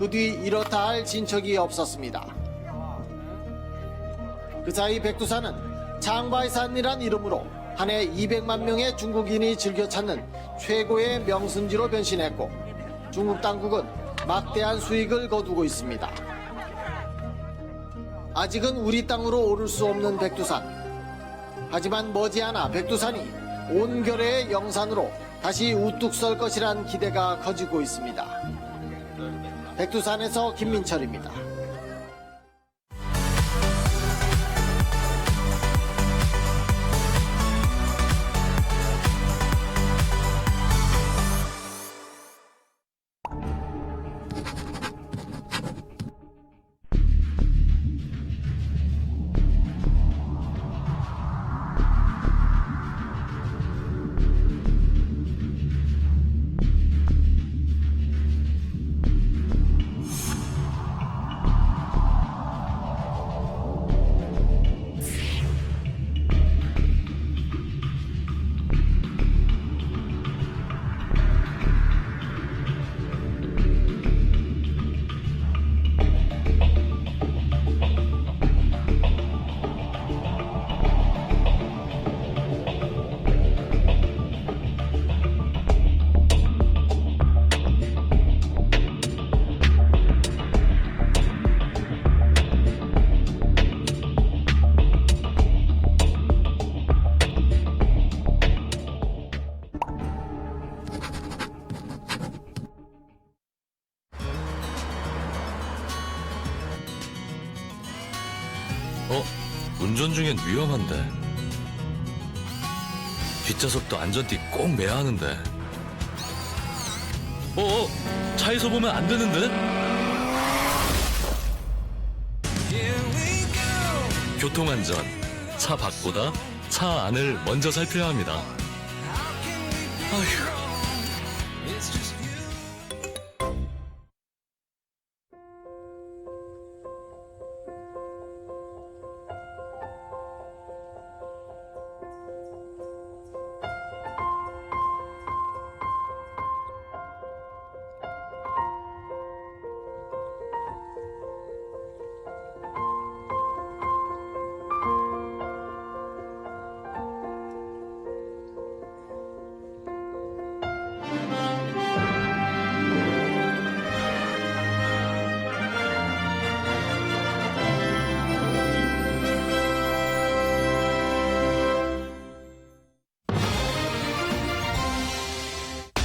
그 뒤 이렇다 할 진척이 없었습니다. 그 사이 백두산은 창바이산이란 이름으로 한 해 200만 명의 중국인이 즐겨 찾는 최고의 명승지로 변신했고 중국 당국은 막대한 수익을 거두고 있습니다. 아직은 우리 땅으로 오를 수 없는 백두산. 하지만 머지않아 백두산이 온결의 영산으로 다시 우뚝 설 것이란 기대가 커지고 있습니다. 백두산에서 김민철입니다. 운전 중엔 위험한데. 뒷좌석도 안전띠 꼭 매야 하는데. 차에서 보면 안 되는데? 교통안전. 차 밖보다 차 안을 먼저 살펴야 합니다. 아휴.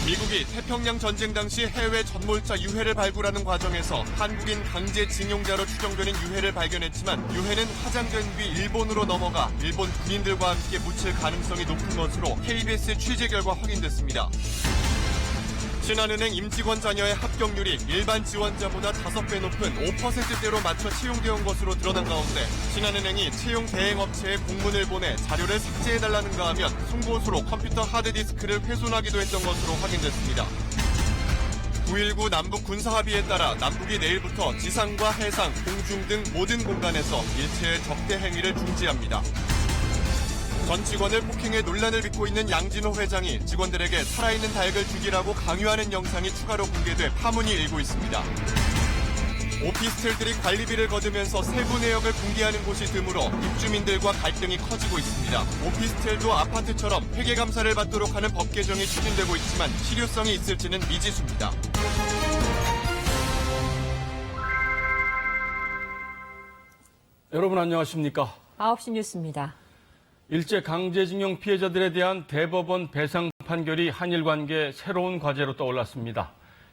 미국이 태평양 전쟁 당시 해외 전몰자 유해를 발굴하는 과정에서 한국인 강제징용자로 추정되는 유해를 발견했지만 유해는 화장된 뒤 일본으로 넘어가 일본 군인들과 함께 묻힐 가능성이 높은 것으로 KBS 취재 결과 확인됐습니다. 신한은행 임직원 자녀의 합격률이 일반 지원자보다 5배 높은 5%대로 맞춰 채용되어 온 것으로 드러난 가운데 신한은행이 채용 대행업체에 공문을 보내 자료를 삭제해달라는가 하면 송곳으로 컴퓨터 하드디스크를 훼손하기도 했던 것으로 확인됐습니다. 9.19 남북 군사합의에 따라 남북이 내일부터 지상과 해상, 공중 등 모든 공간에서 일체의 적대 행위를 중지합니다. 전 직원을 폭행해 논란을 빚고 있는 양진호 회장이 직원들에게 살아있는 닭을 죽이라고 강요하는 영상이 추가로 공개돼 파문이 일고 있습니다. 오피스텔들이 관리비를 거두면서 세부 내역을 공개하는 곳이 드물어 입주민들과 갈등이 커지고 있습니다. 오피스텔도 아파트처럼 회계감사를 받도록 하는 법 개정이 추진되고 있지만 실효성이 있을지는 미지수입니다. 여러분 안녕하십니까? 9시 뉴스입니다. 일제 강제징용 피해자들에 대한 대법원 배상 판결이 한일 관계의 새로운 과제로 떠올랐습니다.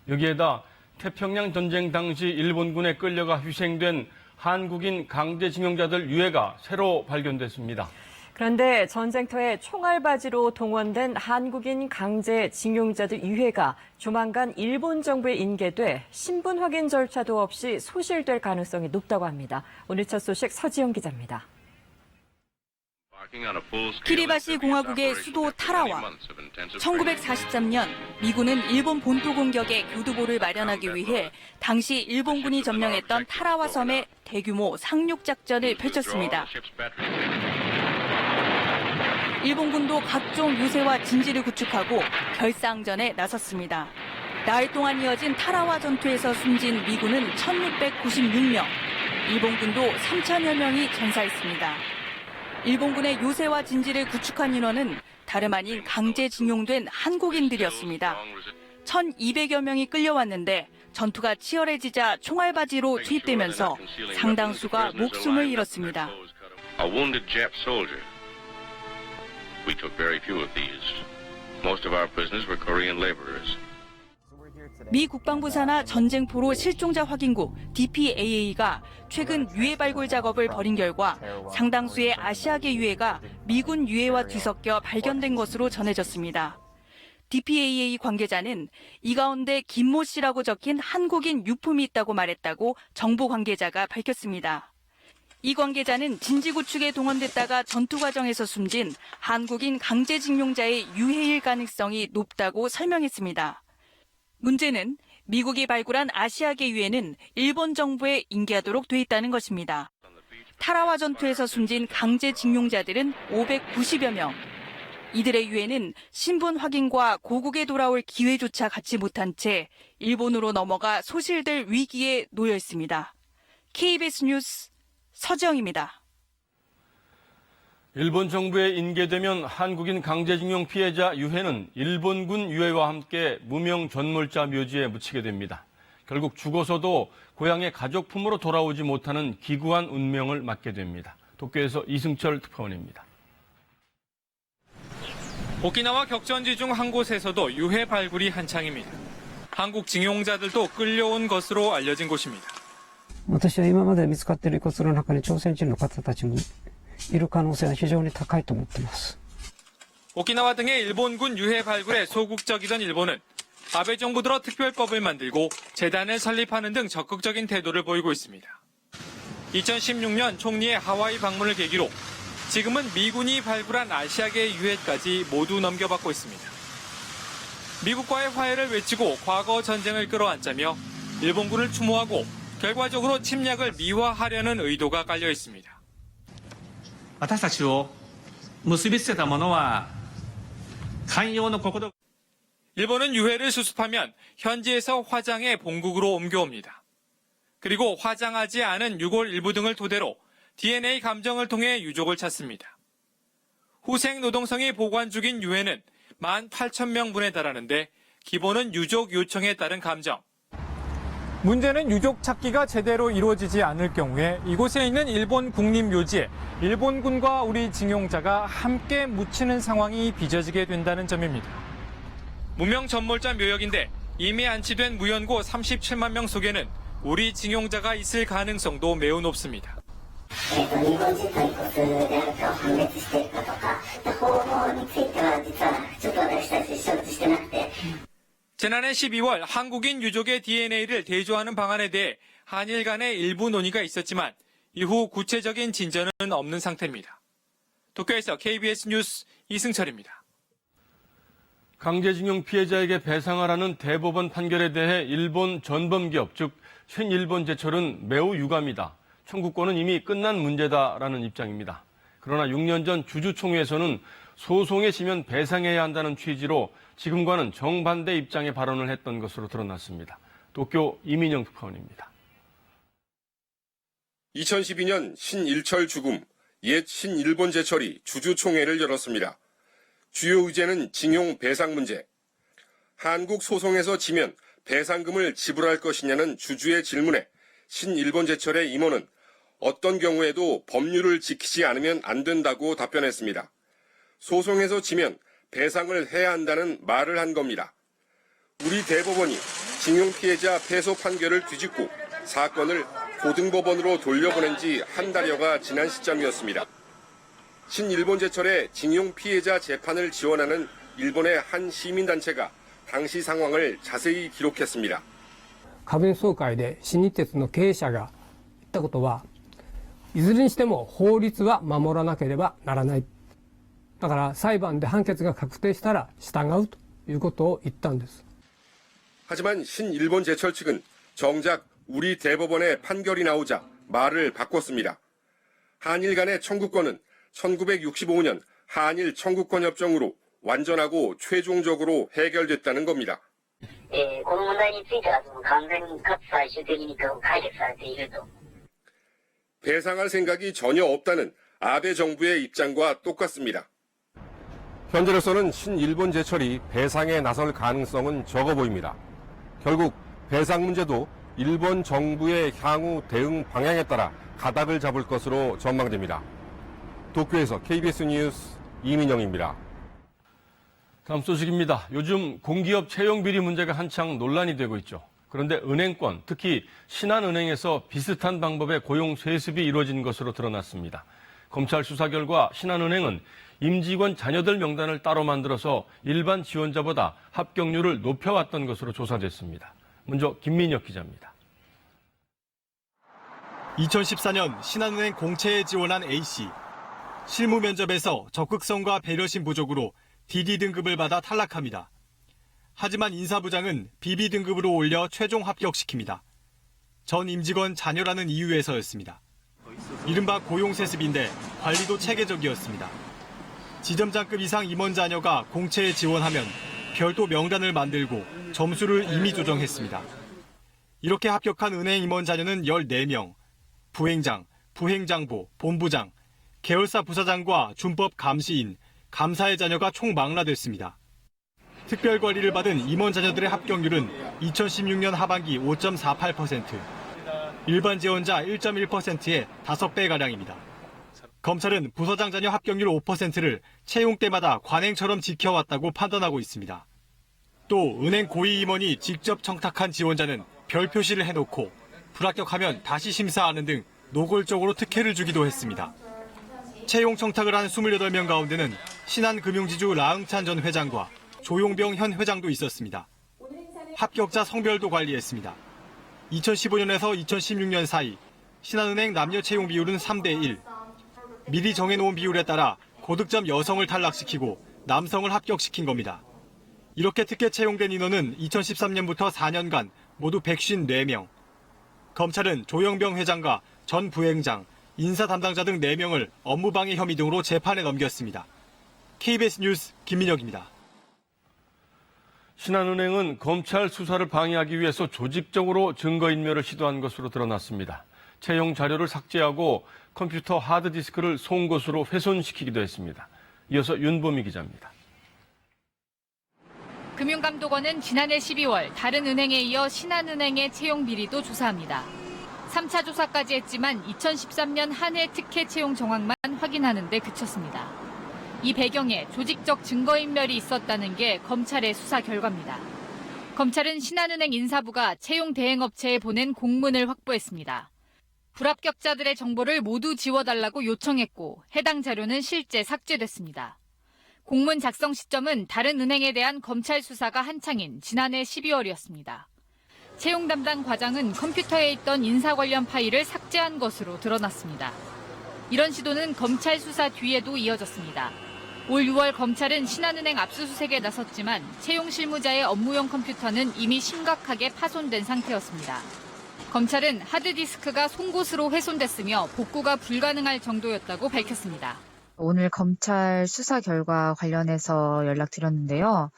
여기에다 태평양 전쟁 당시 일본군에 끌려가 희생된 한국인 강제징용자들 유해가 새로 발견됐습니다. 그런데 전쟁터에 총알바지로 동원된 한국인 강제징용자들 유해가 조만간 일본 정부에 인계돼 신분 확인 절차도 없이 소실될 가능성이 높다고 합니다. 오늘 첫 소식 서지영 기자입니다. 키리바시 공화국의 수도 타라와. 1943년 미군은 일본 본토 공격에 교두보를 마련하기 위해 당시 일본군이 점령했던 타라와 섬에 대규모 상륙 작전을 펼쳤습니다. 일본군도 각종 요새와 진지를 구축하고 결사항전에 나섰습니다. 나흘 동안 이어진 타라와 전투에서 숨진 미군은 1,696명, 일본군도 3,000여 명이 전사했습니다. 일본군의 요새와 진지를 구축한 인원은 다름 아닌 강제징용된 한국인들이었습니다. 1,200여 명이 끌려왔는데 전투가 치열해지자 총알바지로 투입되면서 상당수가 목숨을 잃었습니다. A wounded Jap soldier. We took very few of these. Most of our prisoners were Korean laborers. 미 국방부 산하 전쟁포로 실종자 확인국 DPAA가 최근 유해 발굴 작업을 벌인 결과 상당수의 아시아계 유해가 미군 유해와 뒤섞여 발견된 것으로 전해졌습니다. DPAA 관계자는 이 가운데 김모 씨라고 적힌 한국인 유품이 있다고 말했다고 정부 관계자가 밝혔습니다. 이 관계자는 진지구축에 동원됐다가 전투 과정에서 숨진 한국인 강제징용자의 유해일 가능성이 높다고 설명했습니다. 문제는 미국이 발굴한 아시아계 유해는 일본 정부에 인계하도록 돼 있다는 것입니다. 타라와 전투에서 숨진 강제징용자들은 590여 명. 이들의 유해는 신분 확인과 고국에 돌아올 기회조차 갖지 못한 채 일본으로 넘어가 소실될 위기에 놓여 있습니다. KBS 뉴스 서지영입니다. 일본 정부에 인계되면 한국인 강제징용 피해자 유해는 일본군 유해와 함께 무명 전몰자 묘지에 묻히게 됩니다. 결국 죽어서도 고향의 가족품으로 돌아오지 못하는 기구한 운명을 맞게 됩니다. 도쿄에서 이승철 특파원입니다. 오키나와 격전지 중 한 곳에서도 유해 발굴이 한창입니다. 한국 징용자들도 끌려온 것으로 알려진 곳입니다. 私は今まで見つかっている遺骨の中に朝鮮人の方たちもいる可能性は非常に高いと思っています。 오키나와 등의 일본군 유해 발굴에 소극적이던 일본은 아베 정부 들어 특별법을 만들고 재단을 설립하는 등 적극적인 태도를 보이고 있습니다. 2016년 총리의 하와이 방문을 계기로 지금은 미군이 발굴한 아시아계 유해까지 모두 넘겨받고 있습니다. 미국과의 화해를 외치고 과거 전쟁을 끌어안자며 일본군을 추모하고 결과적으로 침략을 미화하려는 의도가 깔려 있습니다. 私たちを結びつけたものは寛容の国土 일본은 유해를 수습하면 현지에서 화장해 본국으로 옮겨옵니다. 그리고 화장하지 않은 유골 일부 등을 토대로 DNA 감정을 통해 유족을 찾습니다. 후생 노동성이 보관 중인 유해는 18,000명분에 달하는데 기본은 유족 요청에 따른 감정. 문제는 유족 찾기가 제대로 이루어지지 않을 경우에 이곳에 있는 일본 국립묘지에 일본군과 우리 징용자가 함께 묻히는 상황이 빚어지게 된다는 점입니다. 무명 전몰자 묘역인데 이미 안치된 무연고 37만 명 속에는 우리 징용자가 있을 가능성도 매우 높습니다. 지난해 12월 한국인 유족의 DNA를 대조하는 방안에 대해 한일 간의 일부 논의가 있었지만 이후 구체적인 진전은 없는 상태입니다. 도쿄에서 KBS 뉴스 이승철입니다. 강제징용 피해자에게 배상하라는 대법원 판결에 대해 일본 전범기업, 즉 신일본제철은 매우 유감이다. 청구권은 이미 끝난 문제다라는 입장입니다. 그러나 6년 전 주주총회에서는 소송에 지면 배상해야 한다는 취지로 지금과는 정반대 입장의 발언을 했던 것으로 드러났습니다. 도쿄 이민영 특파원입니다. 2012년 신일철 죽음, 옛 신일본제철이 주주총회를 열었습니다. 주요 의제는 징용 배상 문제. 한국 소송에서 지면 배상금을 지불할 것이냐는 주주의 질문에 신일본제철의 임원은 어떤 경우에도 법률을 지키지 않으면 안 된다고 답변했습니다. 소송에서 지면 배상을 해야 한다는 말을 한 겁니다. 우리 대법원이 징용 피해자 패소 판결을 뒤집고 사건을 고등법원으로 돌려보낸 지 한 달여가 지난 시점이었습니다. 신일본제철의 징용 피해자 재판을 지원하는 일본의 한 시민단체가 당시 상황을 자세히 기록했습니다. 株主総会で新日鉄の経営者が言ったことはいずれにしても法律は守らなければならない。だから裁判で判決が確定したら従うということを言ったんです。 하지만 신일본제철 측은 정작 우리 대법원의 판결이 나오자 말을 바꿨습니다. 한일 간의 청구권은 1965년 한일 청구권 협정으로 완전하고 최종적으로 해결됐다는 겁니다. この問題については完全かつ最終的に解決されていると。 배상할 생각이 전혀 없다는 아베 정부의 입장과 똑같습니다. 현재로서는 신일본 제철이 배상에 나설 가능성은 적어 보입니다. 결국 배상 문제도 일본 정부의 향후 대응 방향에 따라 가닥을 잡을 것으로 전망됩니다. 도쿄에서 KBS 뉴스 이민영입니다. 다음 소식입니다. 요즘 공기업 채용 비리 문제가 한창 논란이 되고 있죠. 그런데 은행권, 특히 신한은행에서 비슷한 방법의 고용 세습이 이루어진 것으로 드러났습니다. 검찰 수사 결과 신한은행은 임직원 자녀들 명단을 따로 만들어서 일반 지원자보다 합격률을 높여왔던 것으로 조사됐습니다. 먼저 김민혁 기자입니다. 2014년 신한은행 공채에 지원한 A씨. 실무 면접에서 적극성과 배려심 부족으로 DD 등급을 받아 탈락합니다. 하지만 인사부장은 BB 등급으로 올려 최종 합격시킵니다. 전 임직원 자녀라는 이유에서였습니다. 이른바 고용세습인데 관리도 체계적이었습니다. 지점장급 이상 임원 자녀가 공채에 지원하면 별도 명단을 만들고 점수를 임의 조정했습니다. 이렇게 합격한 은행 임원 자녀는 14명, 부행장, 부행장부, 본부장, 계열사 부사장과 준법 감시인, 감사의 자녀가 총 망라됐습니다. 특별 관리를 받은 임원 자녀들의 합격률은 2016년 하반기 5.48%, 일반 지원자 1.1%의 5배가량입니다. 검찰은 부서장 자녀 합격률 5%를 채용 때마다 관행처럼 지켜왔다고 판단하고 있습니다. 또 은행 고위 임원이 직접 청탁한 지원자는 별 표시를 해놓고 불합격하면 다시 심사하는 등 노골적으로 특혜를 주기도 했습니다. 채용 청탁을 한 28명 가운데는 신한금융지주 라흥찬 전 회장과 조용병 현 회장도 있었습니다. 합격자 성별도 관리했습니다. 2015년에서 2016년 사이 신한은행 남녀 채용 비율은 3대1. 미리 정해놓은 비율에 따라 고득점 여성을 탈락시키고 남성을 합격시킨 겁니다. 이렇게 특혜 채용된 인원은 2013년부터 4년간 모두 154명. 검찰은 조영병 회장과 전 부행장, 인사 담당자 등 4명을 업무방해 혐의 등으로 재판에 넘겼습니다. KBS 뉴스 김민혁입니다. 신한은행은 검찰 수사를 방해하기 위해서 조직적으로 증거인멸을 시도한 것으로 드러났습니다. 채용 자료를 삭제하고 컴퓨터 하드디스크를 송곳으로 훼손시키기도 했습니다. 이어서 윤보미 기자입니다. 금융감독원은 지난해 12월 다른 은행에 이어 신한은행의 채용 비리도 조사합니다. 3차 조사까지 했지만 2013년 한 해 특혜 채용 정황만 확인하는 데 그쳤습니다. 이 배경에 조직적 증거인멸이 있었다는 게 검찰의 수사 결과입니다. 검찰은 신한은행 인사부가 채용 대행업체에 보낸 공문을 확보했습니다. 불합격자들의 정보를 모두 지워달라고 요청했고 해당 자료는 실제 삭제됐습니다. 공문 작성 시점은 다른 은행에 대한 검찰 수사가 한창인 지난해 12월이었습니다. 채용 담당 과장은 컴퓨터에 있던 인사 관련 파일을 삭제한 것으로 드러났습니다. 이런 시도는 검찰 수사 뒤에도 이어졌습니다. 올 6월 검찰은 신한은행 압수수색에 나섰지만 채용 실무자의 업무용 컴퓨터는 이미 심각하게 파손된 상태였습니다. 검찰은 하드디스크가 송곳으로 훼손됐으며 복구가 불가능할 정도였다고 밝혔습니다. 오늘 검찰 수사 결과 관련해서 연락드렸는데요.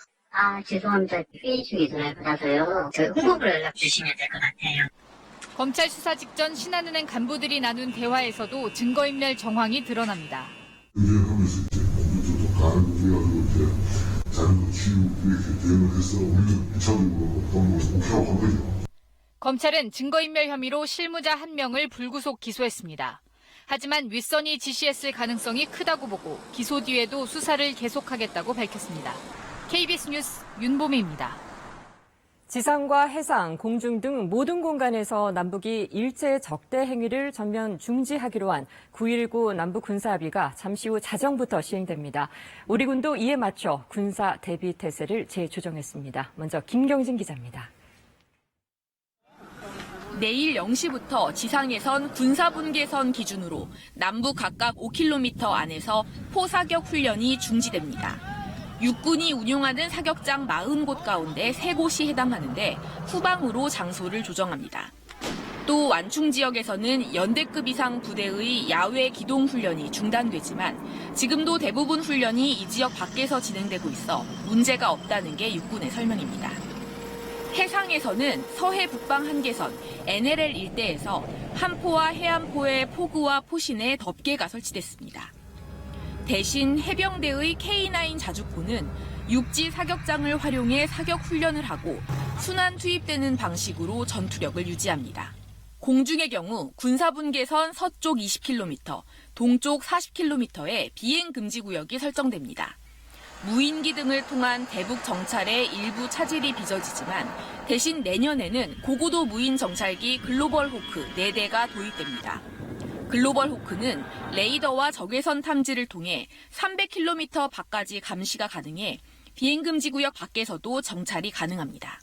죄송합니다. 회의 중이라서요. 저희 홍보부로 연락 주시면 될 것 같아요. 검찰 수사 직전 신한은행 간부들이 나눈 대화에서도 증거인멸 정황이 드러납니다. 하면서 이제 컴퓨터도 가는 해가지고 자료도 지우고 이렇게 대응을 해서 우리는 2차적으로 업무를 오케이하고 한 거죠. 검찰은 증거인멸 혐의로 실무자 1명을 불구속 기소했습니다. 하지만 윗선이 지시했을 가능성이 크다고 보고 기소 뒤에도 수사를 계속하겠다고 밝혔습니다. KBS 뉴스 윤보미입니다. 지상과 해상, 공중 등 모든 공간에서 남북이 일제 적대 행위를 전면 중지하기로 한 9.19 남북 군사합의가 잠시 후 자정부터 시행됩니다. 우리 군도 이에 맞춰 군사 대비 태세를 재조정했습니다. 먼저 김경진 기자입니다. 내일 0시부터 지상에선 군사분계선 기준으로 남북 각각 5km 안에서 포사격 훈련이 중지됩니다. 육군이 운용하는 사격장 40곳 가운데 3곳이 해당하는데 후방으로 장소를 조정합니다. 또 완충 지역에서는 연대급 이상 부대의 야외 기동 훈련이 중단되지만 지금도 대부분 훈련이 이 지역 밖에서 진행되고 있어 문제가 없다는 게 육군의 설명입니다. 해상에서는 서해 북방 한계선 NLL 일대에서 함포와 해안포의 포구와 포신에 덮개가 설치됐습니다. 대신 해병대의 K9 자주포는 육지 사격장을 활용해 사격 훈련을 하고 순환 투입되는 방식으로 전투력을 유지합니다. 공중의 경우 군사분계선 서쪽 20km, 동쪽 40km에 비행 금지 구역이 설정됩니다. 무인기 등을 통한 대북 정찰의 일부 차질이 빚어지지만 대신 내년에는 고고도 무인 정찰기 글로벌 호크 4대가 도입됩니다. 글로벌 호크는 레이더와 적외선 탐지를 통해 300km 밖까지 감시가 가능해 비행 금지 구역 밖에서도 정찰이 가능합니다.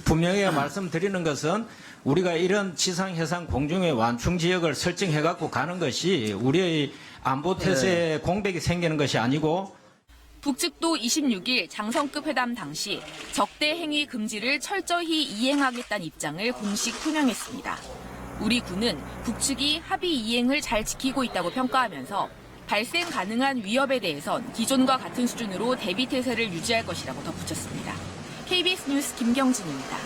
분명히 말씀드리는 것은 우리가 이런 지상, 해상, 공중의 완충 지역을 설정해갖고 가는 것이 우리의 안보 태세에 공백이 생기는 것이 아니고 북측도 26일 장성급 회담 당시 적대 행위 금지를 철저히 이행하겠다는 입장을 공식 표명했습니다. 우리 군은 북측이 합의 이행을 잘 지키고 있다고 평가하면서 발생 가능한 위협에 대해선 기존과 같은 수준으로 대비 태세를 유지할 것이라고 덧붙였습니다. KBS 뉴스 김경진입니다.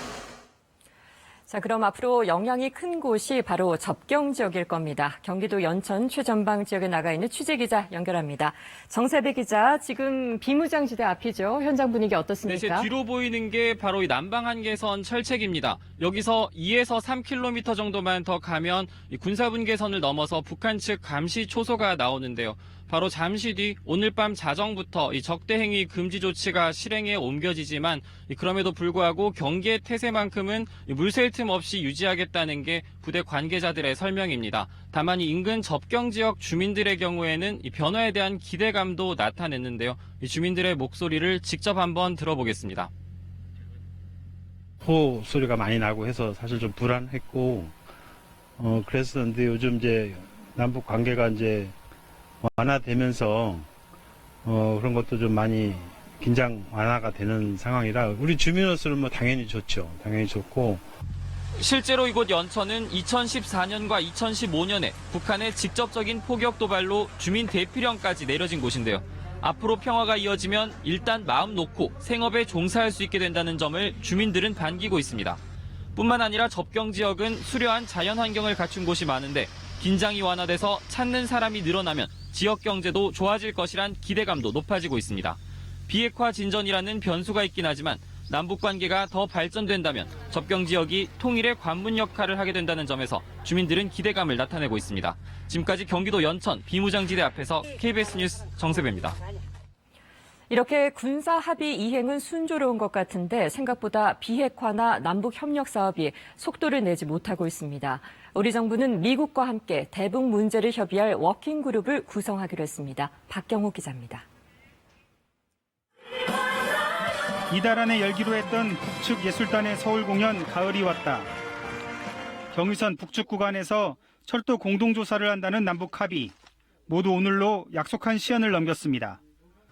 자, 그럼 앞으로 영향이 큰 곳이 바로 접경 지역일 겁니다. 경기도 연천 최전방 지역에 나가 있는 취재기자 연결합니다. 정세배 기자, 지금 비무장지대 앞이죠. 현장 분위기 어떻습니까? 네, 제 뒤로 보이는 게 바로 이 남방 한계선 철책입니다. 여기서 2에서 3km 정도만 더 가면 이 군사분계선을 넘어서 북한 측 감시 초소가 나오는데요. 바로 잠시 뒤 오늘 밤 자정부터 이 적대 행위 금지 조치가 실행에 옮겨지지만 그럼에도 불구하고 경계 태세만큼은 물샐 틈 없이 유지하겠다는 게 부대 관계자들의 설명입니다. 다만 이 인근 접경 지역 주민들의 경우에는 이 변화에 대한 기대감도 나타냈는데요. 이 주민들의 목소리를 직접 한번 들어보겠습니다. 호 소리가 많이 나고 해서 사실 좀 불안했고 그랬었는데 요즘 이제 남북 관계가 이제 완화되면서 그런 것도 좀 많이 긴장 완화가 되는 상황이라 우리 주민으로서는 뭐 당연히 좋죠. 당연히 좋고. 실제로 이곳 연천은 2014년과 2015년에 북한의 직접적인 포격 도발로 주민 대피령까지 내려진 곳인데요. 앞으로 평화가 이어지면 일단 마음 놓고 생업에 종사할 수 있게 된다는 점을 주민들은 반기고 있습니다. 뿐만 아니라 접경 지역은 수려한 자연 환경을 갖춘 곳이 많은데 긴장이 완화돼서 찾는 사람이 늘어나면 지역 경제도 좋아질 것이란 기대감도 높아지고 있습니다. 비핵화 진전이라는 변수가 있긴 하지만 남북 관계가 더 발전된다면 접경 지역이 통일의 관문 역할을 하게 된다는 점에서 주민들은 기대감을 나타내고 있습니다. 지금까지 경기도 연천 비무장지대 앞에서 KBS 뉴스 정세배입니다. 이렇게 군사 합의 이행은 순조로운 것 같은데 생각보다 비핵화나 남북 협력 사업이 속도를 내지 못하고 있습니다. 우리 정부는 미국과 함께 대북 문제를 협의할 워킹 그룹을 구성하기로 했습니다. 박경호 기자입니다. 이달 안에 열기로 했던 북측 예술단의 서울 공연 가을이 왔다. 경의선 북측 구간에서 철도 공동조사를 한다는 남북 합의. 모두 오늘로 약속한 시한을 넘겼습니다.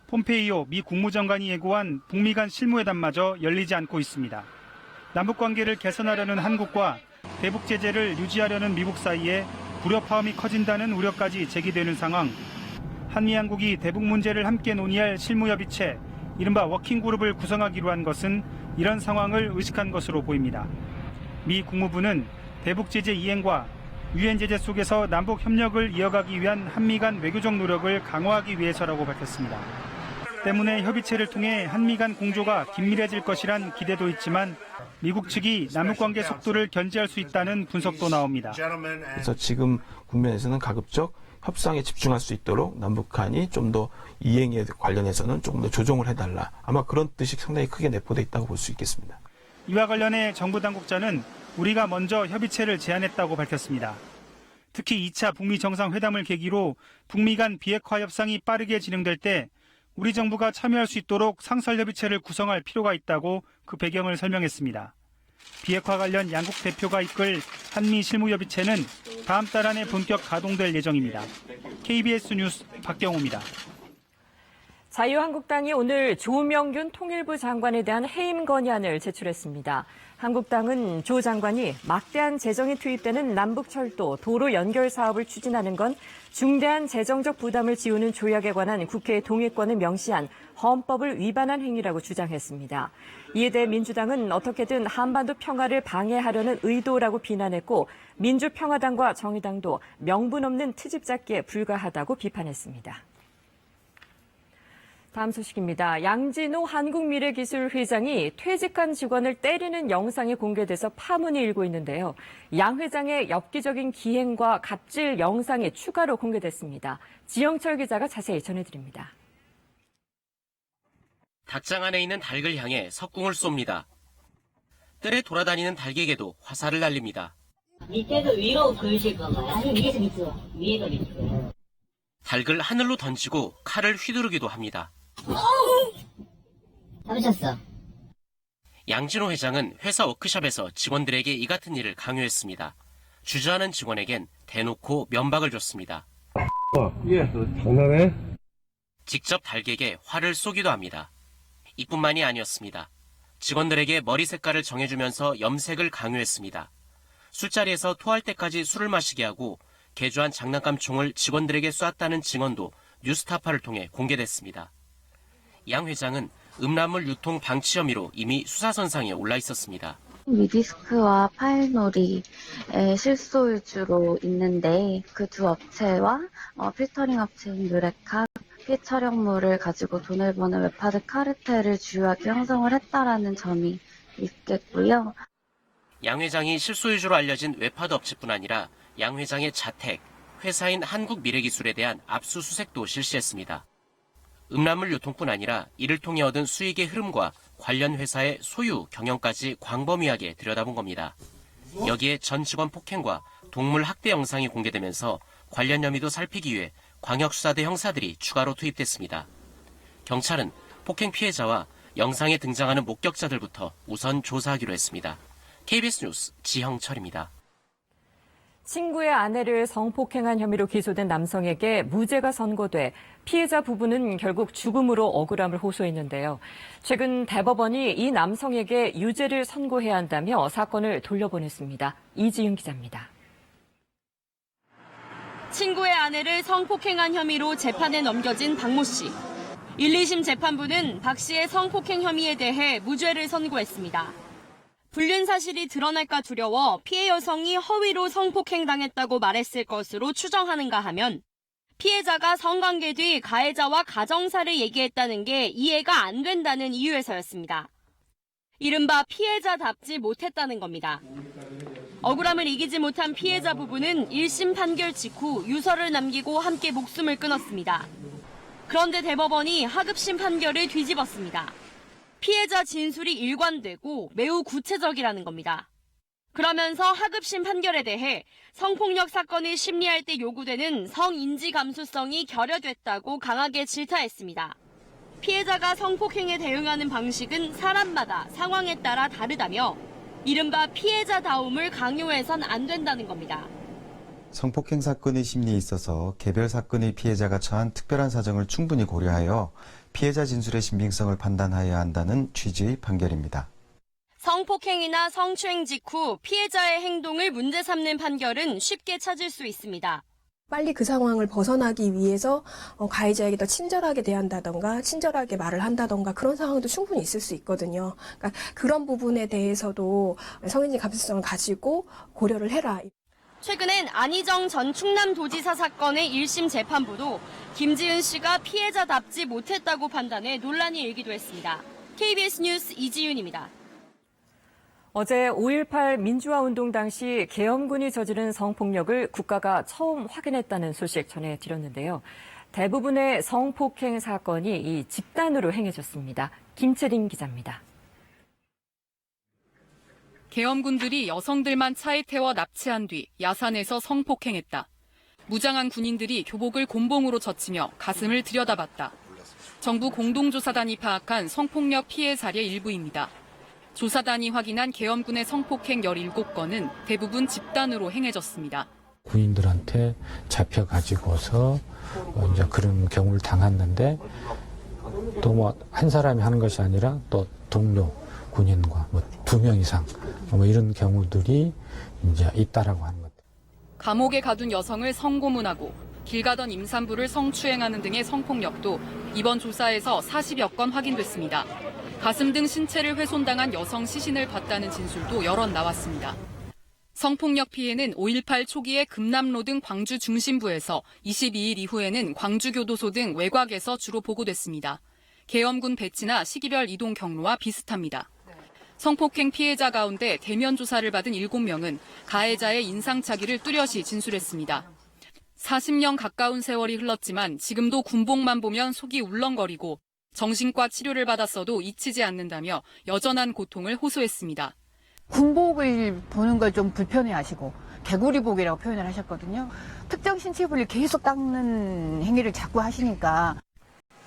폼페이오 미 국무장관이 예고한 북미 간 실무회담마저 열리지 않고 있습니다. 남북관계를 개선하려는 한국과 대북 제재를 유지하려는 미국 사이에 불협화음이 커진다는 우려까지 제기되는 상황. 한미 양국이 대북 문제를 함께 논의할 실무협의체, 이른바 워킹그룹을 구성하기로 한 것은 이런 상황을 의식한 것으로 보입니다. 미 국무부는 대북 제재 이행과 유엔 제재 속에서 남북 협력을 이어가기 위한 한미 간 외교적 노력을 강화하기 위해서라고 밝혔습니다. 때문에 협의체를 통해 한미 간 공조가 긴밀해질 것이란 기대도 있지만 미국 측이 남북관계 속도를 견제할 수 있다는 분석도 나옵니다. 그래서 지금 국면에서는 가급적 협상에 집중할 수 있도록 남북한이 좀 더 이행에 관련해서는 조금 더 조정을 해달라. 아마 그런 뜻이 상당히 크게 내포돼 있다고 볼 수 있겠습니다. 이와 관련해 정부 당국자는 우리가 먼저 협의체를 제안했다고 밝혔습니다. 특히 2차 북미 정상회담을 계기로 북미 간 비핵화 협상이 빠르게 진행될 때 우리 정부가 참여할 수 있도록 상설협의체를 구성할 필요가 있다고 그 배경을 설명했습니다. 비핵화 관련 양국 대표가 이끌 한미 실무협의체는 다음 달 안에 본격 가동될 예정입니다. KBS 뉴스 박경호입니다. 자유한국당이 오늘 조명균 통일부 장관에 대한 해임 건의안을 제출했습니다. 한국당은 조 장관이 막대한 재정이 투입되는 남북철도 도로 연결 사업을 추진하는 건 중대한 재정적 부담을 지우는 조약에 관한 국회의 동의권을 명시한 헌법을 위반한 행위라고 주장했습니다. 이에 대해 민주당은 어떻게든 한반도 평화를 방해하려는 의도라고 비난했고 민주평화당과 정의당도 명분 없는 트집 잡기에 불과하다고 비판했습니다. 다음 소식입니다. 양진호 한국미래기술 회장이 퇴직한 직원을 때리는 영상이 공개돼서 파문이 일고 있는데요. 양 회장의 엽기적인 기행과 갑질 영상이 추가로 공개됐습니다. 지영철 기자가 자세히 전해드립니다. 닭장 안에 있는 닭을 향해 석궁을 쏩니다. 뜰에 돌아다니는 닭에게도 화살을 날립니다. 밑에서 위로 그으실 건가요? 아니 위에서 밑으로? 위에서 밑으로. 닭을 하늘로 던지고 칼을 휘두르기도 합니다. 잡으셨어. 양진호 회장은 회사 워크숍에서 직원들에게 이 같은 일을 강요했습니다. 주저하는 직원에겐 대놓고 면박을 줬습니다. 장난해? 직접 닭에게 화를 쏘기도 합니다. 이뿐만이 아니었습니다. 직원들에게 머리 색깔을 정해주면서 염색을 강요했습니다. 술자리에서 토할 때까지 술을 마시게 하고 개조한 장난감 총을 직원들에게 쐈다는 증언도 뉴스타파를 통해 공개됐습니다. 양 회장은 음란물 유통 방치 혐의로 이미 수사선상에 올라 있었습니다. 미디스크와 파일놀이의 실소유주로 있는데 그 두 업체와 필터링 업체인 누레카 피처령물을 가지고 돈을 버는 웹하드 카르텔을 주요하게 형성을 했다라는 점이 있겠고요. 양 회장이 실소유주로 알려진 웹하드 업체뿐 아니라 양 회장의 자택, 회사인 한국미래기술에 대한 압수수색도 실시했습니다. 음란물 유통뿐 아니라 이를 통해 얻은 수익의 흐름과 관련 회사의 소유, 경영까지 광범위하게 들여다본 겁니다. 여기에 전 직원 폭행과 동물 학대 영상이 공개되면서 관련 혐의도 살피기 위해 광역수사대 형사들이 추가로 투입됐습니다. 경찰은 폭행 피해자와 영상에 등장하는 목격자들부터 우선 조사하기로 했습니다. KBS 뉴스 지형철입니다. 친구의 아내를 성폭행한 혐의로 기소된 남성에게 무죄가 선고돼 피해자 부부는 결국 죽음으로 억울함을 호소했는데요. 최근 대법원이 이 남성에게 유죄를 선고해야 한다며 사건을 돌려보냈습니다. 이지윤 기자입니다. 친구의 아내를 성폭행한 혐의로 재판에 넘겨진 박모 씨. 1, 2심 재판부는 박 씨의 성폭행 혐의에 대해 무죄를 선고했습니다. 불륜 사실이 드러날까 두려워 피해 여성이 허위로 성폭행당했다고 말했을 것으로 추정하는가 하면 피해자가 성관계 뒤 가해자와 가정사를 얘기했다는 게 이해가 안 된다는 이유에서였습니다. 이른바 피해자답지 못했다는 겁니다. 억울함을 이기지 못한 피해자 부부는 1심 판결 직후 유서를 남기고 함께 목숨을 끊었습니다. 그런데 대법원이 하급심 판결을 뒤집었습니다. 피해자 진술이 일관되고 매우 구체적이라는 겁니다. 그러면서 하급심 판결에 대해 성폭력 사건을 심리할 때 요구되는 성인지 감수성이 결여됐다고 강하게 질타했습니다. 피해자가 성폭행에 대응하는 방식은 사람마다 상황에 따라 다르다며 이른바 피해자다움을 강요해선 안 된다는 겁니다. 성폭행 사건의 심리에 있어서 개별 사건의 피해자가 처한 특별한 사정을 충분히 고려하여 피해자 진술의 신빙성을 판단하여야 한다는 취지의 판결입니다. 성폭행이나 성추행 직후 피해자의 행동을 문제 삼는 판결은 쉽게 찾을 수 있습니다. 빨리 그 상황을 벗어나기 위해서 가해자에게 더 친절하게 대한다던가 친절하게 말을 한다던가 그런 상황도 충분히 있을 수 있거든요. 그러니까 그런 부분에 대해서도 성인지 감수성을 가지고 고려를 해라. 최근엔 안희정 전 충남도지사 사건의 1심 재판부도 김지은 씨가 피해자답지 못했다고 판단해 논란이 일기도 했습니다. KBS 뉴스 이지윤입니다. 어제 5.18 민주화운동 당시 계엄군이 저지른 성폭력을 국가가 처음 확인했다는 소식 전해드렸는데요. 대부분의 성폭행 사건이 이 집단으로 행해졌습니다. 김채린 기자입니다. 계엄군들이 여성들만 차에 태워 납치한 뒤 야산에서 성폭행했다. 무장한 군인들이 교복을 곤봉으로 젖히며 가슴을 들여다봤다. 정부 공동조사단이 파악한 성폭력 피해 사례 일부입니다. 조사단이 확인한 계엄군의 성폭행 17건은 대부분 집단으로 행해졌습니다. 군인들한테 잡혀가지고서 이제 그런 경우를 당했는데 또 뭐 한 사람이 하는 것이 아니라 또 동료 군인과 뭐 2명 이상 뭐 이런 경우들이 이제 있다라고 하는 것. 감옥에 가둔 여성을 성고문하고 길 가던 임산부를 성추행하는 등의 성폭력도 이번 조사에서 40여 건 확인됐습니다. 가슴 등 신체를 훼손당한 여성 시신을 봤다는 진술도 여럿 나왔습니다. 성폭력 피해는 5.18 초기에 금남로 등 광주 중심부에서 22일 이후에는 광주교도소 등 외곽에서 주로 보고됐습니다. 계엄군 배치나 시기별 이동 경로와 비슷합니다. 성폭행 피해자 가운데 대면 조사를 받은 7명은 가해자의 인상착의를 뚜렷이 진술했습니다. 40년 가까운 세월이 흘렀지만 지금도 군복만 보면 속이 울렁거리고 정신과 치료를 받았어도 잊히지 않는다며 여전한 고통을 호소했습니다. 군복을 보는 걸 좀 불편해하시고 개구리복이라고 표현을 하셨거든요. 특정 신체 부위를 계속 닦는 행위를 자꾸 하시니까.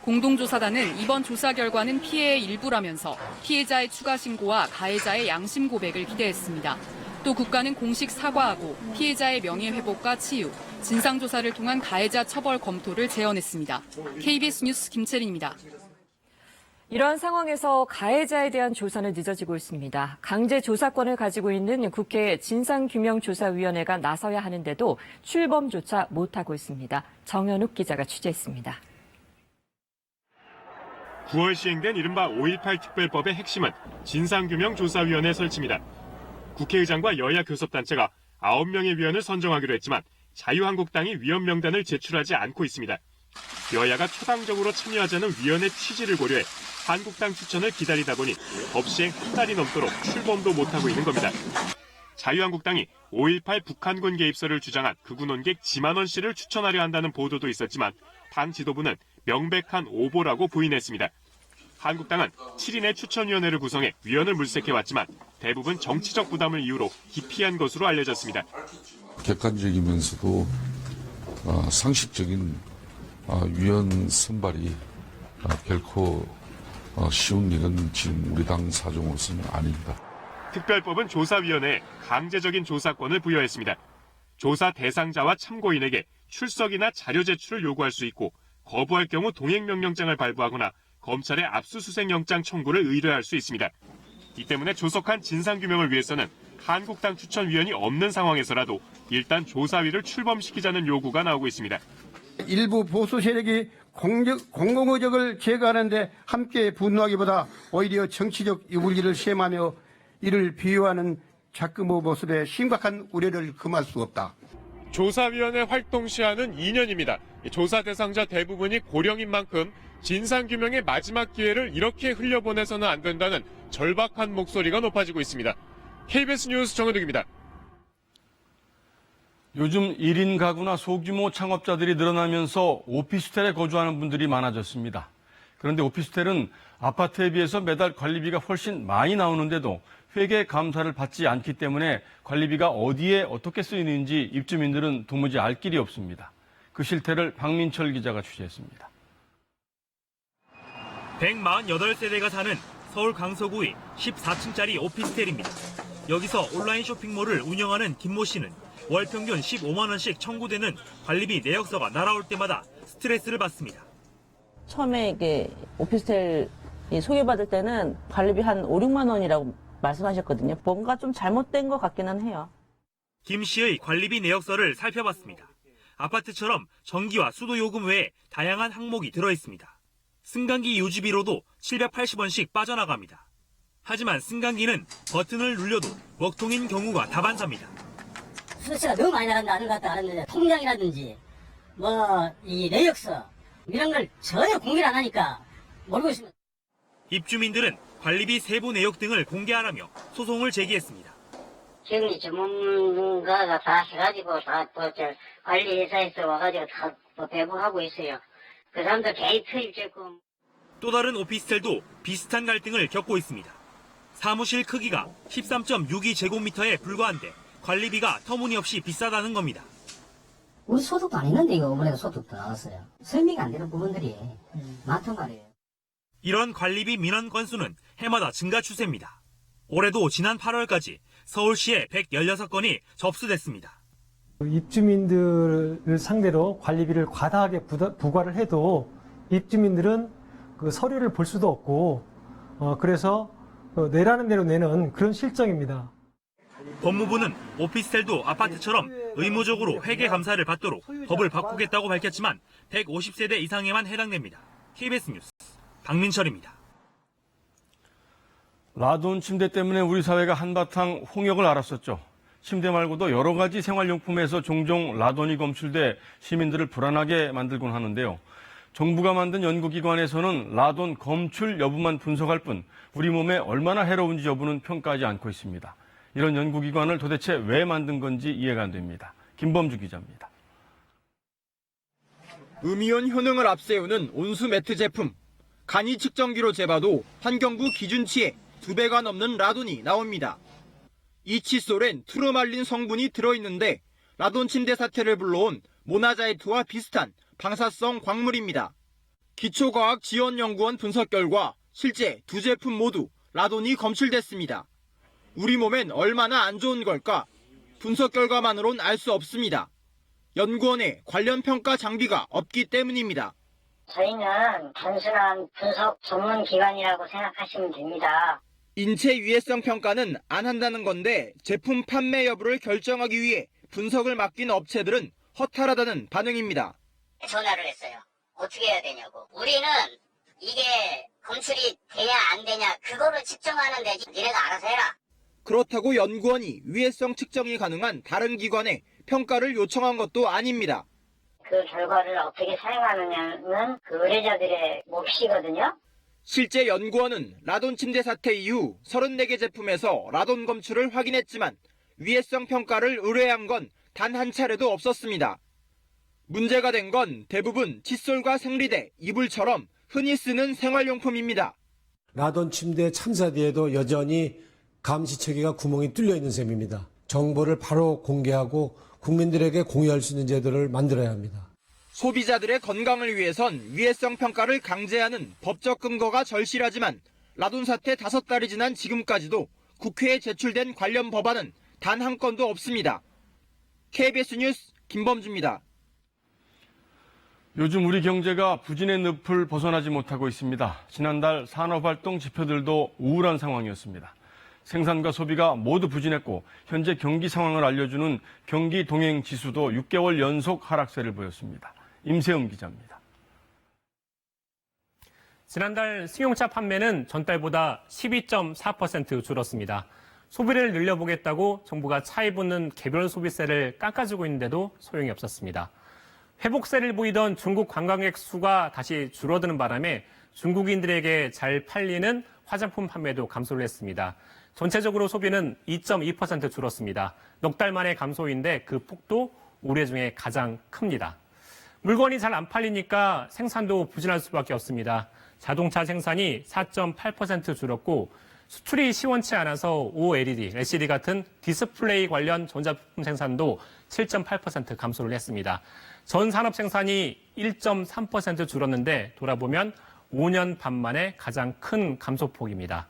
공동조사단은 이번 조사 결과는 피해의 일부라면서 피해자의 추가 신고와 가해자의 양심 고백을 기대했습니다. 또 국가는 공식 사과하고 피해자의 명예회복과 치유, 진상조사를 통한 가해자 처벌 검토를 제언했습니다. KBS 뉴스 김채린입니다. 이러한 상황에서 가해자에 대한 조사는 늦어지고 있습니다. 강제 조사권을 가지고 있는 국회 진상규명조사위원회가 나서야 하는데도 출범조차 못하고 있습니다. 정현욱 기자가 취재했습니다. 9월 시행된 이른바 5.18 특별법의 핵심은 진상규명조사위원회 설치입니다. 국회의장과 여야 교섭단체가 9명의 위원을 선정하기로 했지만 자유한국당이 위원 명단을 제출하지 않고 있습니다. 여야가 초당적으로 참여하자는 위원회 취지를 고려해 한국당 추천을 기다리다 보니 법 시행 한 달이 넘도록 출범도 못하고 있는 겁니다. 자유한국당이 5.18 북한군 개입설을 주장한 극우 논객 지만원 씨를 추천하려 한다는 보도도 있었지만 당 지도부는 명백한 오보라고 부인했습니다. 한국당은 7인의 추천위원회를 구성해 위원을 물색해왔지만 대부분 정치적 부담을 이유로 기피한 것으로 알려졌습니다. 객관적이면서도 상식적인 위원 선발이 결코 쉬운 일은 지금 우리 당 사정으로서는 아닙니다. 특별법은 조사위원회에 강제적인 조사권을 부여했습니다. 조사 대상자와 참고인에게 출석이나 자료 제출을 요구할 수 있고 거부할 경우 동행명령장을 발부하거나 검찰에 압수수색영장 청구를 의뢰할 수 있습니다. 이 때문에 조속한 진상규명을 위해서는 한국당 추천위원이 없는 상황에서라도 일단 조사위를 출범시키자는 요구가 나오고 있습니다. 일부 보수 세력이 공공의적을 제거하는 데 함께 분노하기보다 오히려 정치적 유불리를 시험하며 이를 비유하는 작금의 모습에 심각한 우려를 금할 수 없다. 조사위원회 활동 시한은 2년입니다. 조사 대상자 대부분이 고령인 만큼 진상규명의 마지막 기회를 이렇게 흘려보내서는 안 된다는 절박한 목소리가 높아지고 있습니다. KBS 뉴스 정현욱입니다. 요즘 1인 가구나 소규모 창업자들이 늘어나면서 오피스텔에 거주하는 분들이 많아졌습니다. 그런데 오피스텔은 아파트에 비해서 매달 관리비가 훨씬 많이 나오는데도 회계 감사를 받지 않기 때문에 관리비가 어디에 어떻게 쓰이는지 입주민들은 도무지 알 길이 없습니다. 그 실태를 박민철 기자가 취재했습니다. 148세대가 사는 서울 강서구의 14층짜리 오피스텔입니다. 여기서 온라인 쇼핑몰을 운영하는 김모 씨는 월 평균 15만 원씩 청구되는 관리비 내역서가 날아올 때마다 스트레스를 받습니다. 처음에 이게 오피스텔 소개받을 때는 관리비 한 5, 6만 원이라고 말씀하셨거든요. 뭔가 좀 잘못된 것 같기는 해요. 김 씨의 관리비 내역서를 살펴봤습니다. 아파트처럼 전기와 수도 요금 외에 다양한 항목이 들어있습니다. 승강기 유지비로도 780원씩 빠져나갑니다. 하지만 승강기는 버튼을 눌려도 먹통인 경우가 다반사입니다. 수치가 너무 많이 나가는 것 같다 하는데 통장이라든지 이 내역서 이런 걸 전혀 공개를 안 하니까 모르고 있습니다. 입주민들은 관리비 세부 내역 등을 공개하라며 소송을 제기했습니다. 경리 전문가가 다 해가지고 다 관리회사에서 와가지고 다 배부하고 있어요. 그 사람들 게이트 입주금. 또 다른 오피스텔도 비슷한 갈등을 겪고 있습니다. 사무실 크기가 13.62제곱미터에 불과한데 관리비가 터무니없이 비싸다는 겁니다. 우리 소득도 안 있는데 이거 이번에도 소득도 나왔어요. 설명이 안 되는 부분들이 많단 말이에요. 이런 관리비 민원 건수는 해마다 증가 추세입니다. 올해도 지난 8월까지 서울시에 116건이 접수됐습니다. 입주민들을 상대로 관리비를 과다하게 부과를 해도 입주민들은 그 서류를 볼 수도 없고 그래서 내라는 대로 내는 그런 실정입니다. 법무부는 오피스텔도 아파트처럼 의무적으로 회계 감사를 받도록 법을 바꾸겠다고 밝혔지만 150세대 이상에만 해당됩니다. KBS 뉴스 박민철입니다. 라돈 침대 때문에 우리 사회가 한바탕 홍역을 앓았었죠. 침대 말고도 여러 가지 생활용품에서 종종 라돈이 검출돼 시민들을 불안하게 만들곤 하는데요. 정부가 만든 연구기관에서는 라돈 검출 여부만 분석할 뿐 우리 몸에 얼마나 해로운지 여부는 평가하지 않고 있습니다. 이런 연구기관을 도대체 왜 만든 건지 이해가 안 됩니다. 김범주 기자입니다. 음이온 효능을 앞세우는 온수 매트 제품. 간이 측정기로 재봐도 환경부 기준치의 2배가 넘는 라돈이 나옵니다. 이 칫솔엔 트루말린 성분이 들어있는데 라돈 침대 사태를 불러온 모나자이트와 비슷한 방사성 광물입니다. 기초과학지원연구원 분석 결과 실제 두 제품 모두 라돈이 검출됐습니다. 우리 몸엔 얼마나 안 좋은 걸까? 분석 결과만으론 알 수 없습니다. 연구원에 관련 평가 장비가 없기 때문입니다. 저희는 단순한 분석 전문 기관이라고 생각하시면 됩니다. 인체 유해성 평가는 안 한다는 건데 제품 판매 여부를 결정하기 위해 분석을 맡긴 업체들은 허탈하다는 반응입니다. 전화를 했어요. 어떻게 해야 되냐고. 우리는 이게 검출이 돼야 안 되냐 그거를 측정하는 데지 니네가 알아서 해라. 그렇다고 연구원이 유해성 측정이 가능한 다른 기관에 평가를 요청한 것도 아닙니다. 그 결과를 어떻게 사용하느냐는 그 의뢰자들의 몫이거든요. 실제 연구원은 라돈 침대 사태 이후 34개 제품에서 라돈 검출을 확인했지만 위해성 평가를 의뢰한 건 단 한 차례도 없었습니다. 문제가 된 건 대부분 칫솔과 생리대, 이불처럼 흔히 쓰는 생활용품입니다. 라돈 침대 참사 뒤에도 여전히 감시체계가 구멍이 뚫려 있는 셈입니다. 정보를 바로 공개하고 국민들에게 공유할 수 있는 제도를 만들어야 합니다. 소비자들의 건강을 위해선 위해성 평가를 강제하는 법적 근거가 절실하지만 라돈 사태 5달이 지난 지금까지도 국회에 제출된 관련 법안은 단 한 건도 없습니다. KBS 뉴스 김범주입니다. 요즘 우리 경제가 부진의 늪을 벗어나지 못하고 있습니다. 지난달 산업활동 지표들도 우울한 상황이었습니다. 생산과 소비가 모두 부진했고 현재 경기 상황을 알려주는 경기 동행 지수도 6개월 연속 하락세를 보였습니다. 임세음 기자입니다. 지난달 승용차 판매는 전달보다 12.4% 줄었습니다. 소비를 늘려보겠다고 정부가 차에 붙는 개별 소비세를 깎아주고 있는데도 소용이 없었습니다. 회복세를 보이던 중국 관광객 수가 다시 줄어드는 바람에 중국인들에게 잘 팔리는 화장품 판매도 감소를 했습니다. 전체적으로 소비는 2.2% 줄었습니다. 넉 달 만의 감소인데 그 폭도 올해 중에 가장 큽니다. 물건이 잘 안 팔리니까 생산도 부진할 수밖에 없습니다. 자동차 생산이 4.8% 줄었고 수출이 시원치 않아서 OLED, LCD 같은 디스플레이 관련 전자부품 생산도 7.8% 감소를 했습니다. 전 산업 생산이 1.3% 줄었는데 돌아보면 5년 반 만에 가장 큰 감소폭입니다.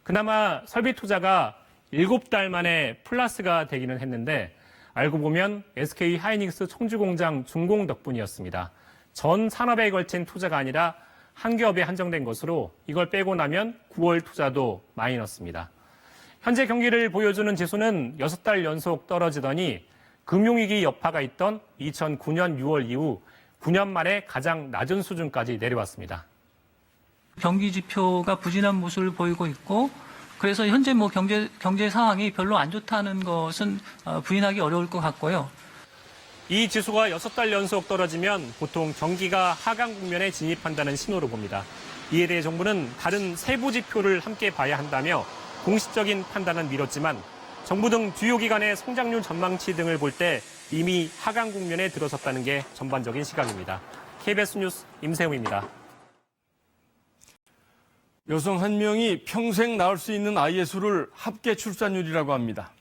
그나마 설비 투자가 7달 만에 플러스가 되기는 했는데 알고 보면 SK 하이닉스 청주공장 준공 덕분이었습니다. 전 산업에 걸친 투자가 아니라 한 기업에 한정된 것으로 이걸 빼고 나면 9월 투자도 마이너스입니다. 현재 경기를 보여주는 지수는 6달 연속 떨어지더니 금융위기 여파가 있던 2009년 6월 이후 9년 만에 가장 낮은 수준까지 내려왔습니다. 경기 지표가 부진한 모습을 보이고 있고 그래서 현재 경제 상황이 별로 안 좋다는 것은 부인하기 어려울 것 같고요. 이 지수가 6달 연속 떨어지면 보통 경기가 하강 국면에 진입한다는 신호로 봅니다. 이에 대해 정부는 다른 세부 지표를 함께 봐야 한다며 공식적인 판단은 미뤘지만 정부 등 주요 기관의 성장률 전망치 등을 볼 때 이미 하강 국면에 들어섰다는 게 전반적인 시각입니다. KBS 뉴스 임세웅입니다. 여성 한 명이 평생 낳을 수 있는 아이의 수를 합계 출산율이라고 합니다.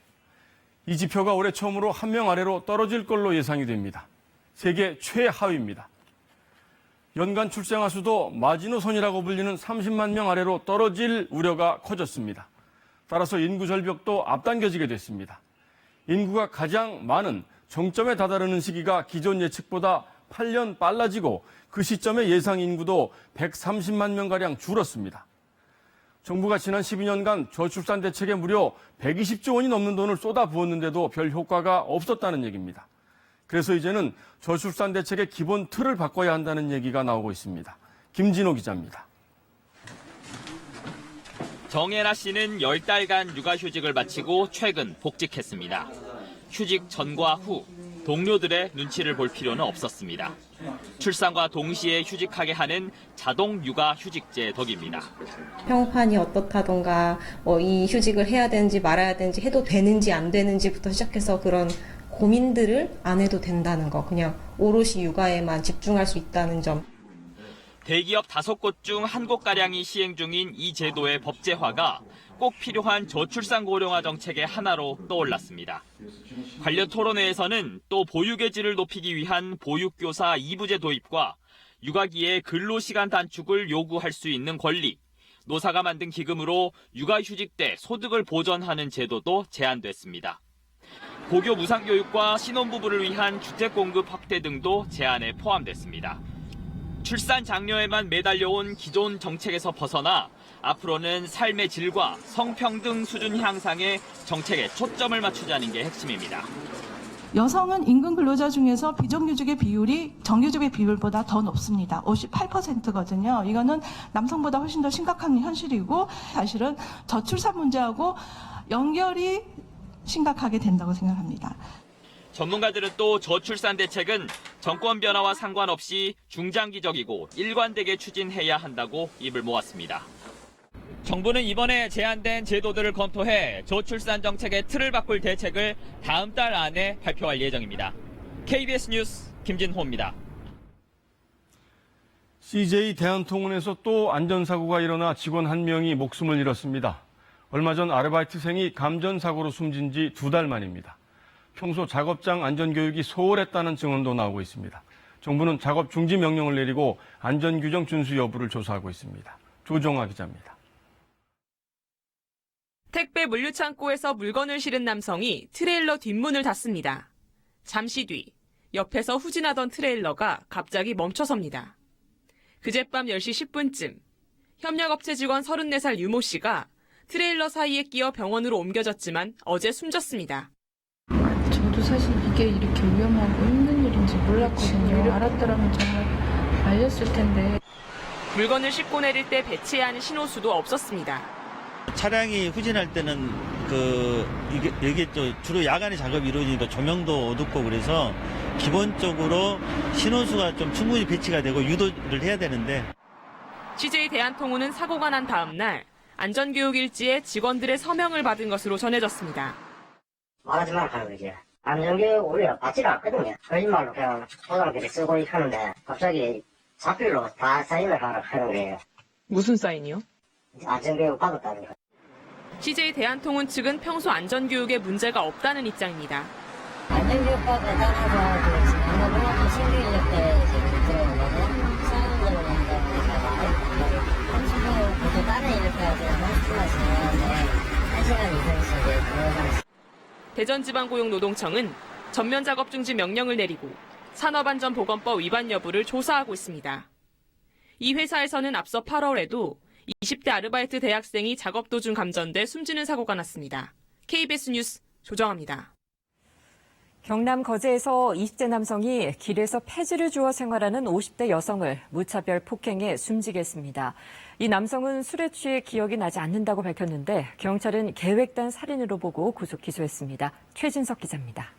이 지표가 올해 처음으로 한 명 아래로 떨어질 걸로 예상이 됩니다. 세계 최하위입니다. 연간 출생아 수도 마지노선이라고 불리는 30만 명 아래로 떨어질 우려가 커졌습니다. 따라서 인구 절벽도 앞당겨지게 됐습니다. 인구가 가장 많은 정점에 다다르는 시기가 기존 예측보다 8년 빨라지고 그 시점의 예상 인구도 130만 명가량 줄었습니다. 정부가 지난 12년간 저출산 대책에 무려 120조 원이 넘는 돈을 쏟아부었는데도 별 효과가 없었다는 얘기입니다. 그래서 이제는 저출산 대책의 기본 틀을 바꿔야 한다는 얘기가 나오고 있습니다. 김진호 기자입니다. 정혜나 씨는 10달간 육아휴직을 마치고 최근 복직했습니다. 휴직 전과 후 동료들의 눈치를 볼 필요는 없었습니다. 출산과 동시에 휴직하게 하는 자동 육아휴직제 덕입니다. 평판이 어떻다던가 이 휴직을 해야 되는지 말아야 되는지 해도 되는지 안 되는지부터 시작해서 그런 고민들을 안 해도 된다는 거, 그냥 오롯이 육아에만 집중할 수 있다는 점. 대기업 5곳 중 1곳가량이 시행 중인 이 제도의 법제화가 꼭 필요한 저출산 고령화 정책의 하나로 떠올랐습니다. 관련 토론회에서는 또 보육의 질을 높이기 위한 보육교사 2부제 도입과 육아기의 근로시간 단축을 요구할 수 있는 권리, 노사가 만든 기금으로 육아휴직 때 소득을 보전하는 제도도 제안됐습니다. 고교 무상교육과 신혼부부를 위한 주택공급 확대 등도 제안에 포함됐습니다. 출산 장려에만 매달려온 기존 정책에서 벗어나 앞으로는 삶의 질과 성평등 수준 향상에 정책에 초점을 맞추자는 게 핵심입니다. 여성은 임금 근로자 중에서 비정규직의 비율이 정규직의 비율보다 더 높습니다. 58%거든요. 이거는 남성보다 훨씬 더 심각한 현실이고 사실은 저출산 문제하고 연결이 심각하게 된다고 생각합니다. 전문가들은 또 저출산 대책은 정권 변화와 상관없이 중장기적이고 일관되게 추진해야 한다고 입을 모았습니다. 정부는 이번에 제안된 제도들을 검토해 저출산 정책의 틀을 바꿀 대책을 다음 달 안에 발표할 예정입니다. KBS 뉴스 김진호입니다. CJ 대한통운에서 또 안전사고가 일어나 직원 1명이 목숨을 잃었습니다. 얼마 전 아르바이트생이 감전사고로 숨진 지 2달 만입니다. 평소 작업장 안전교육이 소홀했다는 증언도 나오고 있습니다. 정부는 작업 중지 명령을 내리고 안전규정 준수 여부를 조사하고 있습니다. 조정아 기자입니다. 택배 물류창고에서 물건을 실은 남성이 트레일러 뒷문을 닫습니다. 잠시 뒤 옆에서 후진하던 트레일러가 갑자기 멈춰섭니다. 그젯밤 10시 10분쯤 협력업체 직원 34살 유모 씨가 트레일러 사이에 끼어 병원으로 옮겨졌지만 어제 숨졌습니다. 저도 사실 이게 이렇게 위험하고 힘든 일인지 몰랐거든요. 알았더라면 정말 알렸을 텐데. 물건을 싣고 내릴 때 배치해야 하는 신호수도 없었습니다. 차량이 후진할 때는 이게 또 주로 야간에 작업이 이루어지니까 조명도 어둡고 그래서 기본적으로 신호수가 좀 충분히 배치가 되고 유도를 해야 되는데. CJ 대한통운은 사고가 난 다음 날 안전교육 일지에 직원들의 서명을 받은 것으로 전해졌습니다. 말하지 말라 하는 거지. 안전교육 우리가 받지를 않거든요. 거짓말로 그냥 초등학교를 쓰고 하는데 갑자기 자필로 다 사인을 하라 하는 거예요. 무슨 사인이요? 안전교육 받았다는 거. CJ 대한통운 측은 평소 안전교육에 문제가 없다는 입장입니다. 안전교육 받고 따라서 지난번에 신규인력 때 들어오거든. 사용자로 그것도 다른 이렇게 말씀하시는 건데 1시간 이상씩 들어가는. 대전지방고용노동청은 전면 작업 중지 명령을 내리고 산업안전보건법 위반 여부를 조사하고 있습니다. 이 회사에서는 앞서 8월에도 20대 아르바이트 대학생이 작업 도중 감전돼 숨지는 사고가 났습니다. KBS 뉴스 조정아입니다. 경남 거제에서 20대 남성이 길에서 폐지를 주워 생활하는 50대 여성을 무차별 폭행해 숨지게 했습니다. 이 남성은 술에 취해 기억이 나지 않는다고 밝혔는데 경찰은 계획된 살인으로 보고 구속 기소했습니다. 최진석 기자입니다.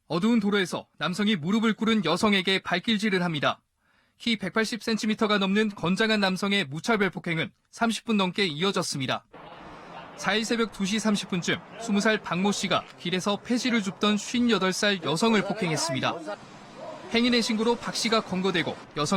어두운 도로에서 남성이 무릎을 꿇은 여성에게 발길질을 합니다. 키 180cm가 넘는 건장한 남성의 무차별 폭행은 30분 넘게 이어졌습니다. 4일 새벽 2시 30분쯤 20살 박모 씨가 길에서 폐지를 줍던 58살 여성을 폭행했습니다. 행인의 신고로 박 씨가 검거되고 여성은